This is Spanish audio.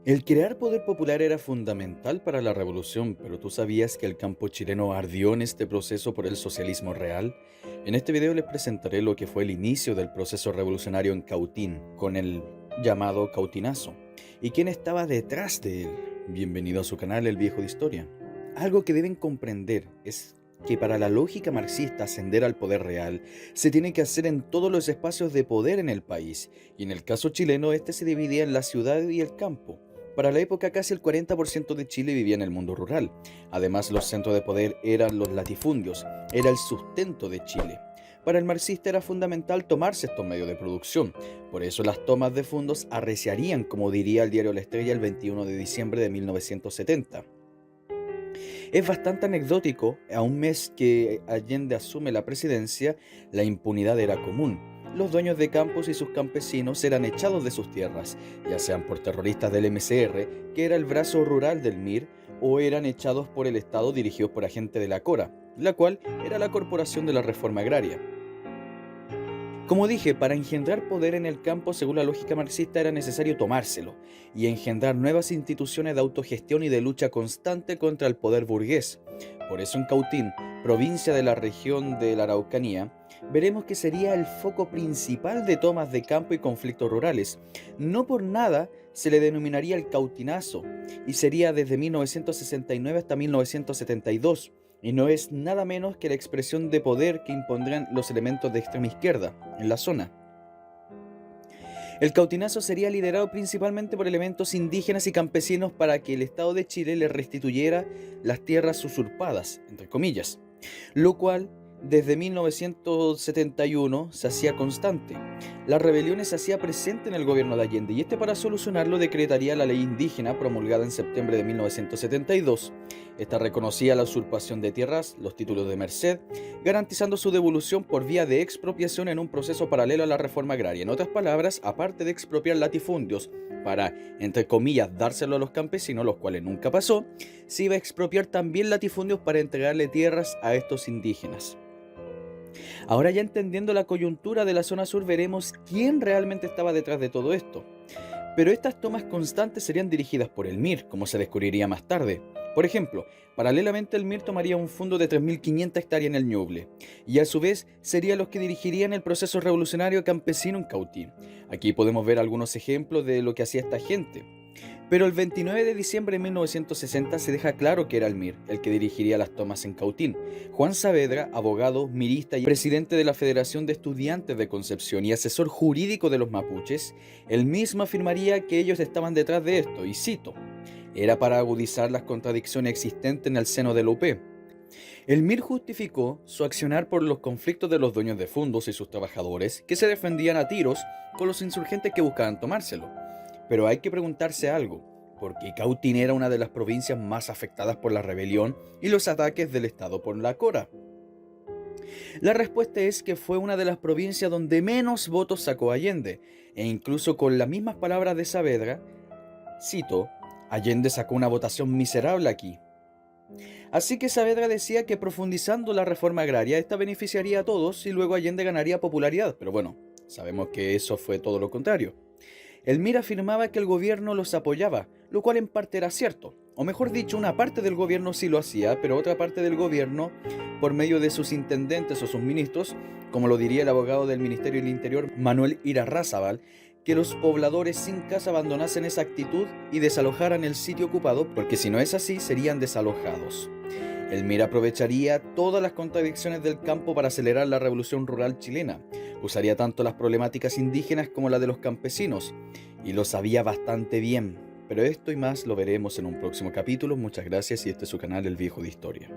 El crear poder popular era fundamental para la revolución, pero ¿tú sabías que el campo chileno ardió en este proceso por el socialismo real? En este video les presentaré lo que fue el inicio del proceso revolucionario en Cautín, con el llamado Cautinazo, y quién estaba detrás de él. Bienvenido a su canal El Viejo de Historia. Algo que deben comprender es que para la lógica marxista ascender al poder real se tiene que hacer en todos los espacios de poder en el país, y en el caso chileno este se dividía en la ciudad y el campo. Para la época casi el 40% de Chile vivía en el mundo rural. Además, los centros de poder eran los latifundios, era el sustento de Chile. Para el marxista era fundamental tomarse estos medios de producción. Por eso las tomas de fondos arreciarían, como diría el diario La Estrella el 21 de diciembre de 1970. Es bastante anecdótico, a un mes que Allende asume la presidencia, la impunidad era común. Los dueños de campos y sus campesinos eran echados de sus tierras, ya sean por terroristas del MCR, que era el brazo rural del MIR, o eran echados por el Estado dirigidos por agentes de la CORA, la cual era la Corporación de la Reforma Agraria. Como dije, para engendrar poder en el campo, según la lógica marxista, era necesario tomárselo y engendrar nuevas instituciones de autogestión y de lucha constante contra el poder burgués. Por eso en Cautín, provincia de la región de la Araucanía, veremos que sería el foco principal de tomas de campo y conflictos rurales. No por nada se le denominaría el Cautinazo y sería desde 1969 hasta 1972. Y no es nada menos que la expresión de poder que impondrán los elementos de extrema izquierda en la zona. El cautinazo sería liderado principalmente por elementos indígenas y campesinos para que el Estado de Chile le restituyera las tierras usurpadas, entre comillas, lo cual desde 1971 se hacía constante. Las rebeliones se hacía presente en el gobierno de Allende y este, para solucionarlo, decretaría la ley indígena promulgada en septiembre de 1972. Esta reconocía la usurpación de tierras, los títulos de merced, garantizando su devolución por vía de expropiación en un proceso paralelo a la reforma agraria. En otras palabras, aparte de expropiar latifundios para, entre comillas, dárselo a los campesinos, los cuales nunca pasó, se iba a expropiar también latifundios para entregarle tierras a estos indígenas. Ahora, ya entendiendo la coyuntura de la zona sur, veremos quién realmente estaba detrás de todo esto. Pero estas tomas constantes serían dirigidas por el MIR, como se descubriría más tarde. Por ejemplo, paralelamente el MIR tomaría un fondo de 3.500 hectáreas en el Ñuble, y a su vez serían los que dirigirían el proceso revolucionario campesino en Cautín. Aquí podemos ver algunos ejemplos de lo que hacía esta gente. Pero el 29 de diciembre de 1960 se deja claro que era el MIR el que dirigiría las tomas en Cautín. Juan Saavedra, abogado, mirista y presidente de la Federación de Estudiantes de Concepción y asesor jurídico de los mapuches, él mismo afirmaría que ellos estaban detrás de esto, y cito: era para agudizar las contradicciones existentes en el seno de la UP. El MIR justificó su accionar por los conflictos de los dueños de fondos y sus trabajadores, que se defendían a tiros con los insurgentes que buscaban tomárselo. Pero hay que preguntarse algo: ¿por qué Cautín era una de las provincias más afectadas por la rebelión y los ataques del Estado por la CORA? La respuesta es que fue una de las provincias donde menos votos sacó Allende, e incluso con las mismas palabras de Saavedra, cito: Allende sacó una votación miserable aquí. Así que Saavedra decía que profundizando la reforma agraria, esta beneficiaría a todos y luego Allende ganaría popularidad, pero bueno, sabemos que eso fue todo lo contrario. El MIR afirmaba que el gobierno los apoyaba, lo cual en parte era cierto. O mejor dicho, una parte del gobierno sí lo hacía, pero otra parte del gobierno, por medio de sus intendentes o sus ministros, como lo diría el abogado del Ministerio del Interior, Manuel Irarrázaval, que los pobladores sin casa abandonasen esa actitud y desalojaran el sitio ocupado, porque si no es así, serían desalojados. El MIR aprovecharía todas las contradicciones del campo para acelerar la revolución rural chilena. Usaría tanto las problemáticas indígenas como las de los campesinos, y lo sabía bastante bien. Pero esto y más lo veremos en un próximo capítulo. Muchas gracias, y este es su canal El Viejo de Historia.